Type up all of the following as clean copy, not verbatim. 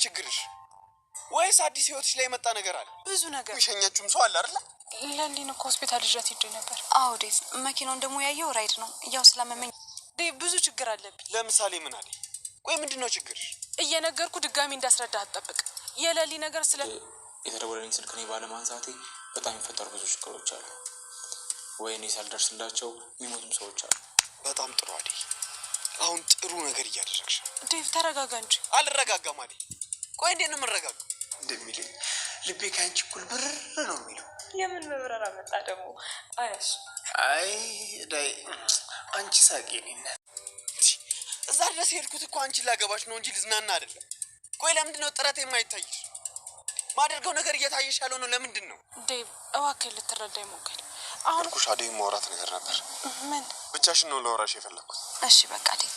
ችግርሽ? ወይስ አዲስ ህይወትሽ ላይ የመጣ ነገር አለ? ብዙ ነገር። የሚሸኛችሁም ሰው አለ አይደል? ለሊን እኮ ሆስፒታል ይዣት ሄጄ ነበር። አዎ ዴቭ፣ መኪናውን ደግሞ ያየው ራይድ ነው። ያው ስላመመኝ ዴቭ፣ ብዙ ችግር አለብኝ። ለምሳሌ ምን አለ? ቆይ ምንድነው ችግርሽ? እየነገርኩ ድጋሚ እንዳስረዳ አትጠብቅ። የለሊ ነገር ስለ የተደወለልኝ ስልክ እኔ ባለማንሳቴ በጣም የሚፈጠሩ ብዙ ችግሮች አሉ። ወይ እኔ ሳልደርስላቸው የሚሞቱም ሰዎች አሉ። በጣም ጥሩ አዴ፣ አሁን ጥሩ ነገር እያደረግሽ ነው። ዴቭ ተረጋጋ እንጂ። አልረጋጋም አዴ። ቆይ እንዴት ነው የምረጋጋው? እንደሚለኝ ልቤ ከአንቺ እኩል ብር ነው የሚለው። የምን መብረር አመጣ ደግሞ? አያሽ አይ ዳይ አንቺ ሳቂ ነኝ። እዛ ድረስ ሄድኩት እኮ አንቺን ላገባሽ ነው እንጂ ልዝናና አይደለም። ቆይ ለምንድን ነው ጥረት የማይታይሽ? ማደርገው ነገር እየታየሽ ያለው ነው። ለምንድን ነው? ዴቭ እባክህ ልትረዳኝ ሞክር። አሁን ኩሽ አዴ ማውራት ነገር ነበር። ምን? ብቻሽን ነው ለወራሽ የፈለኩት። እሺ በቃ ዴቭ።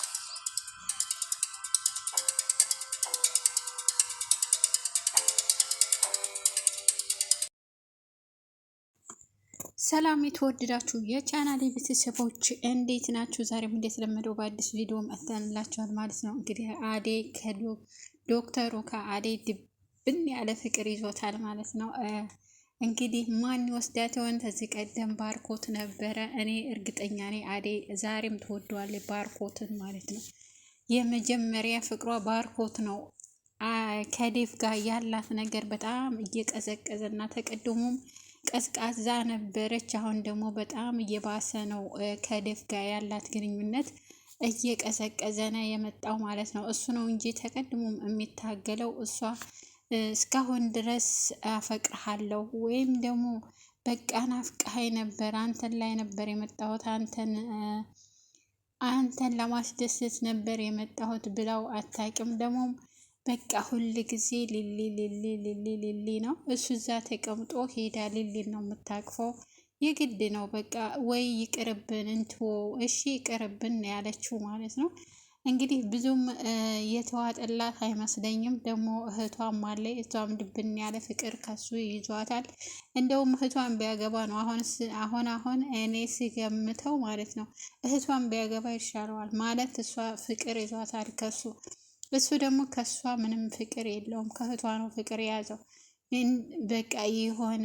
ሰላም የተወደዳችሁ የቻናሌ ቤተሰቦች እንዴት ናችሁ? ዛሬም እንደተለመደው በአዲስ ቪዲዮ መጥተንላችኋል ማለት ነው። እንግዲህ አዴ ከዶክተሩ ከአዴ ድብን ያለ ፍቅር ይዞታል ማለት ነው። እንግዲህ ማን ይወስዳት ይሆን? ከዚህ ቀደም ባርኮት ነበረ። እኔ እርግጠኛ ነኝ አዴ ዛሬም ትወደዋለች ባርኮትን ማለት ነው። የመጀመሪያ ፍቅሯ ባርኮት ነው። ከዴቭ ጋር ያላት ነገር በጣም እየቀዘቀዘና ተቀድሞም ቀዝቃዛ ነበረች። አሁን ደግሞ በጣም እየባሰ ነው። ከዴቭ ጋር ያላት ግንኙነት እየቀዘቀዘ ነው የመጣው ማለት ነው። እሱ ነው እንጂ ተቀድሞም የሚታገለው እሷ እስካሁን ድረስ አፈቅርሃለሁ ወይም ደግሞ በቃ ናፍቀኸኝ ነበር፣ አንተን ላይ ነበር የመጣሁት፣ አንተን ለማስደሰት ነበር የመጣሁት ብላው አታውቅም። ደግሞ በቃ ሁል ጊዜ ሊሊ ነው። እሱ እዛ ተቀምጦ ሄዳ ሊሊ ነው የምታቅፈው። የግድ ነው በቃ ወይ ይቅርብን እንትዎ እሺ ይቅርብን ያለችው ማለት ነው። እንግዲህ ብዙም የተዋጠላት አይመስለኝም። ደግሞ እህቷም አለ። እህቷም ድብን ያለ ፍቅር ከሱ ይዟታል። እንደውም እህቷን ቢያገባ ነው አሁን እኔ ሲገምተው ማለት ነው እህቷን ቢያገባ ይሻለዋል ማለት እሷ ፍቅር ይዟታል ከሱ። እሱ ደግሞ ከሷ ምንም ፍቅር የለውም፣ ከእህቷ ነው ፍቅር የያዘው። በቃ የሆነ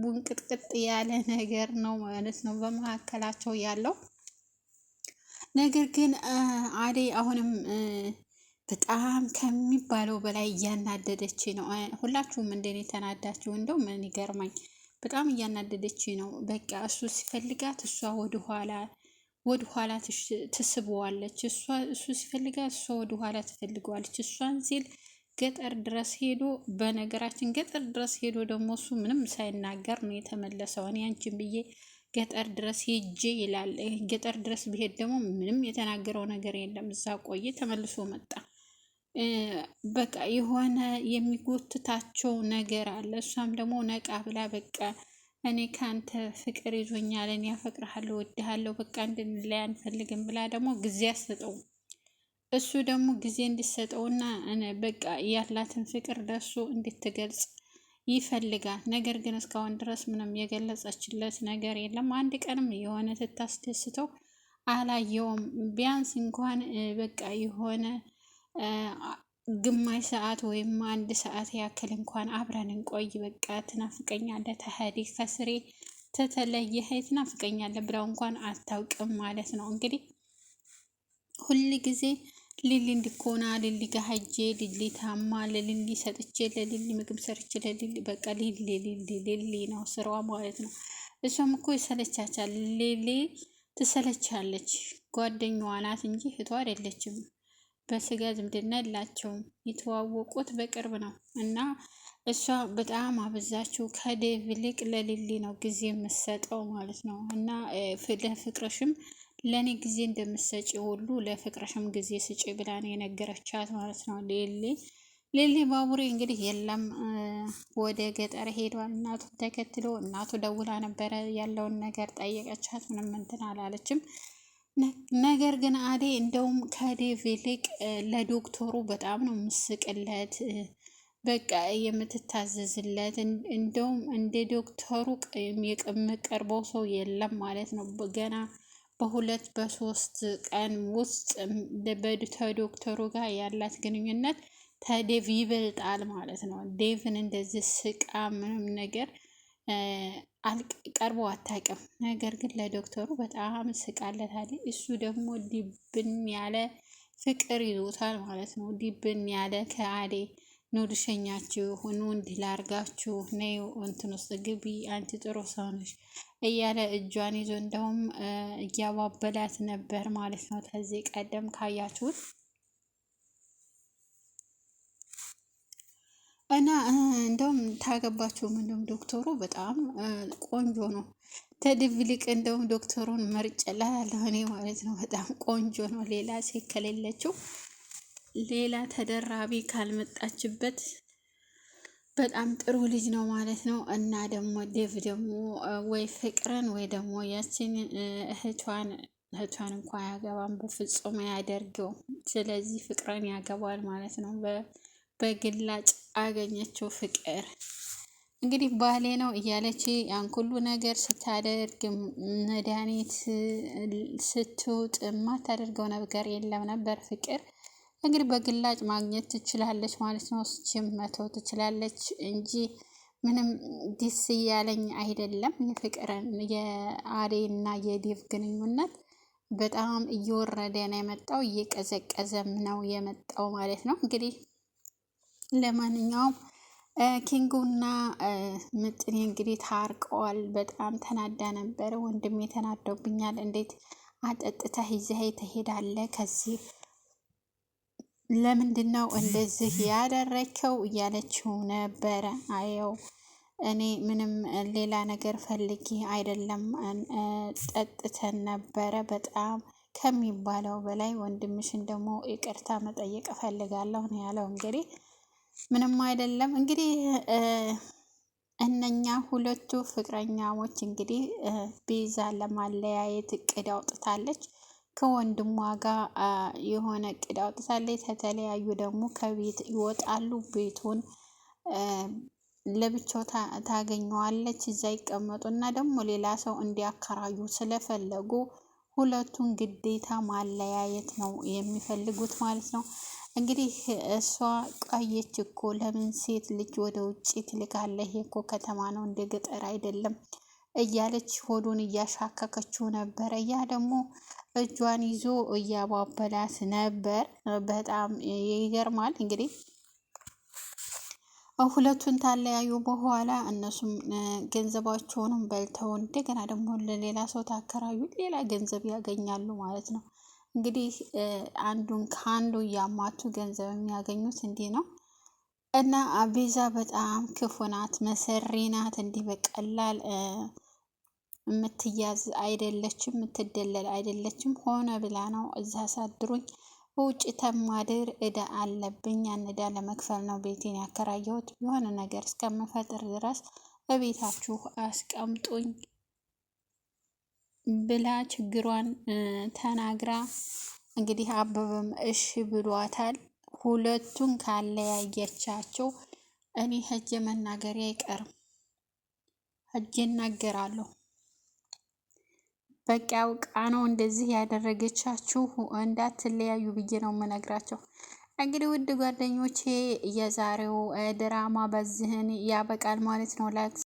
ውንቅጥቅጥ ያለ ነገር ነው ማለት ነው በመካከላቸው ያለው ነገር። ግን አዴ አሁንም በጣም ከሚባለው በላይ እያናደደች ነው። ሁላችሁም እንደኔ ተናዳችሁ? እንደው ምን ይገርማኝ፣ በጣም እያናደደች ነው። በቃ እሱ ሲፈልጋት እሷ ወደ ኋላ ትስበዋለች። እሱ ሲፈልጋት እሷ ወደ ኋላ ትፈልገዋለች። እሷን ሲል ገጠር ድረስ ሄዶ፣ በነገራችን ገጠር ድረስ ሄዶ ደግሞ እሱ ምንም ሳይናገር ነው የተመለሰው። እኔ አንቺን ብዬ ገጠር ድረስ ሄጄ ይላል። ገጠር ድረስ ቢሄድ ደግሞ ምንም የተናገረው ነገር የለም። እዛ ቆየ፣ ተመልሶ መጣ። በቃ የሆነ የሚጎትታቸው ነገር አለ። እሷም ደግሞ ነቃ ብላ በቃ እኔ ካንተ ፍቅር ይዞኛል፣ እኔ ያፈቅርሃለሁ፣ ወድሃለሁ፣ በቃ እንድንለያይ አንፈልግም ብላ ደግሞ ጊዜ አሰጠው። እሱ ደግሞ ጊዜ እንዲሰጠውና በቃ ያላትን ፍቅር ለሱ እንድትገልጽ ይፈልጋል። ነገር ግን እስካሁን ድረስ ምንም የገለጸችለት ነገር የለም። አንድ ቀንም የሆነ ትታስደስተው አላየውም። ቢያንስ እንኳን በቃ የሆነ ግማሽ ሰዓት ወይም አንድ ሰዓት ያክል እንኳን አብረን እንቆይ፣ በቃ ትናፍቀኛለህ፣ ተሄዲ ከስሬ ተተለየህ ትናፍቀኛለህ ብላው እንኳን አታውቅም ማለት ነው። እንግዲህ ሁል ጊዜ ሊሊ እንድኮና ሊሊ ጋር ሄጄ ሊሊ ታማ ለሊሊ ሰጥቼ ለሊሊ ምግብ ሰርቼ ለሊሊ በቃ ሊሊ ነው ስራዋ ማለት ነው። እሷም እኮ ይሰለቻቻል። ሊሊ ትሰለቻለች። ጓደኛዋ ናት እንጂ እህቷ አይደለችም። በስጋ ዝምድና የላቸውም። የተዋወቁት በቅርብ ነው እና እሷ በጣም አበዛችው። ከዴቭ ይልቅ ለሊሊ ነው ጊዜ የምሰጠው ማለት ነው። እና ለፍቅርሽም ለእኔ ጊዜ እንደምሰጪ ሁሉ ለፍቅርሽም ጊዜ ስጪ ብላ ነው የነገረቻት ማለት ነው። ሊሊ ባቡሬ እንግዲህ የለም ወደ ገጠር ሄዷል። እናቱን ተከትሎ እናቱ ደውላ ነበረ ያለውን ነገር ጠየቀቻት። ምንም እንትን አላለችም። ነገር ግን አዴ እንደውም ከዴቭ ይልቅ ለዶክተሩ በጣም ነው ምስቅለት፣ በቃ የምትታዘዝለት። እንደውም እንደ ዶክተሩ የምቀርበው ሰው የለም ማለት ነው። ገና በሁለት በሶስት ቀን ውስጥ ከዶክተሩ ጋር ያላት ግንኙነት ተዴቭ ይበልጣል ማለት ነው። ዴቭን እንደዚህ ስቃ ምንም ነገር ቀርቦ አታውቅም። ነገር ግን ለዶክተሩ በጣም ስቃለታለች። እሱ ደግሞ ዲብን ያለ ፍቅር ይዞታል ማለት ነው። ዲብን ያለ ከአዴ ኑ ልሸኛችሁ፣ ኑ እንዲህ ላርጋችሁ፣ ነይ እንትን ውስጥ ግቢ፣ አንቺ ጥሩ ሰው ነሽ እያለ እጇን ይዞ እንደውም እያባበላት ነበር ማለት ነው። ከዚህ ቀደም ካያችሁት እና እንደውም ታገባችሁም እንደውም ዶክተሩ በጣም ቆንጆ ነው። ተድብልቅ እንደውም ዶክተሩን መርጬላታለሁ እኔ ማለት ነው። በጣም ቆንጆ ነው። ሌላ ሴት ከሌለችው ሌላ ተደራቢ ካልመጣችበት በጣም ጥሩ ልጅ ነው ማለት ነው። እና ደግሞ ዴቭ ደግሞ ወይ ፍቅርን ወይ ደግሞ ያችን እህቷን እንኳን ያገባም በፍጹም አያደርገው። ስለዚህ ፍቅርን ያገባል ማለት ነው። በግላጭ አገኘችው ፍቅር። እንግዲህ ባሌ ነው እያለች ያን ሁሉ ነገር ስታደርግ መድኃኒት ስትውጥ የማታደርገው ነገር የለም ነበር ፍቅር። እንግዲህ በግላጭ ማግኘት ትችላለች ማለት ነው። ስችም መተው ትችላለች እንጂ ምንም ደስ እያለኝ አይደለም። የፍቅርን የአዴና የዴቭ ግንኙነት በጣም እየወረደ ነው የመጣው፣ እየቀዘቀዘም ነው የመጣው ማለት ነው። እንግዲህ ለማንኛውም ኪንጉና ምጥኔ እንግዲህ ታርቀዋል። በጣም ተናዳ ነበረ። ወንድሜ ተናደውብኛል፣ እንዴት አጠጥተህ ይዘህ ትሄዳለህ? ከዚህ ለምንድን ነው እንደዚህ ያደረከው? እያለችው ነበረ። አየው እኔ ምንም ሌላ ነገር ፈልጌ አይደለም፣ ጠጥተን ነበረ በጣም ከሚባለው በላይ። ወንድምሽን ደግሞ ይቅርታ መጠየቅ እፈልጋለሁ ነው ያለው። እንግዲህ ምንም አይደለም። እንግዲህ እነኛ ሁለቱ ፍቅረኛሞች እንግዲህ ቤዛ ለማለያየት እቅድ አውጥታለች። ከወንድሟ ጋር የሆነ እቅድ አውጥታለች። ከተለያዩ ደግሞ ከቤት ይወጣሉ። ቤቱን ለብቻው ታገኘዋለች። እዛ ይቀመጡ እና ደግሞ ሌላ ሰው እንዲያከራዩ ስለፈለጉ ሁለቱን ግዴታ ማለያየት ነው የሚፈልጉት ማለት ነው። እንግዲህ እሷ ቆየች እኮ ለምን ሴት ልጅ ወደ ውጭ ትልካለህ? እኮ ከተማ ነው እንደ ገጠር አይደለም እያለች ሆዱን እያሻከከችው ነበረ። ያ ደግሞ እጇን ይዞ እያባበላት ነበር። በጣም ይገርማል። እንግዲህ ሁለቱን ታለያዩ በኋላ እነሱም ገንዘባቸውንም በልተው እንደገና ደግሞ ለሌላ ሰው ታከራዩ ሌላ ገንዘብ ያገኛሉ ማለት ነው። እንግዲህ አንዱን ከአንዱ እያማቱ ገንዘብ የሚያገኙት እንዲህ ነው። እና ቤዛ በጣም ክፉ ናት፣ መሰሪ ናት። እንዲህ በቀላል የምትያዝ አይደለችም፣ የምትደለል አይደለችም። ሆነ ብላ ነው እዛ አሳድሩኝ በውጭ ተማድር እዳ አለብኝ፣ ያን እዳ ለመክፈል ነው ቤቴን ያከራየሁት። የሆነ ነገር እስከምፈጥር ድረስ በቤታችሁ አስቀምጡኝ ብላ ችግሯን ተናግራ እንግዲህ አበበም እሺ ብሏታል። ሁለቱን ካለያየቻቸው እኔ ሄጄ መናገሬ አይቀርም፣ ሄጄ እናገራለሁ። በቃ አውቃ ነው እንደዚህ ያደረገቻችሁ፣ እንዳትለያዩ ብዬ ነው የምነግራቸው። እንግዲህ ውድ ጓደኞቼ የዛሬው ድራማ በዚህን ያበቃል ማለት ነው።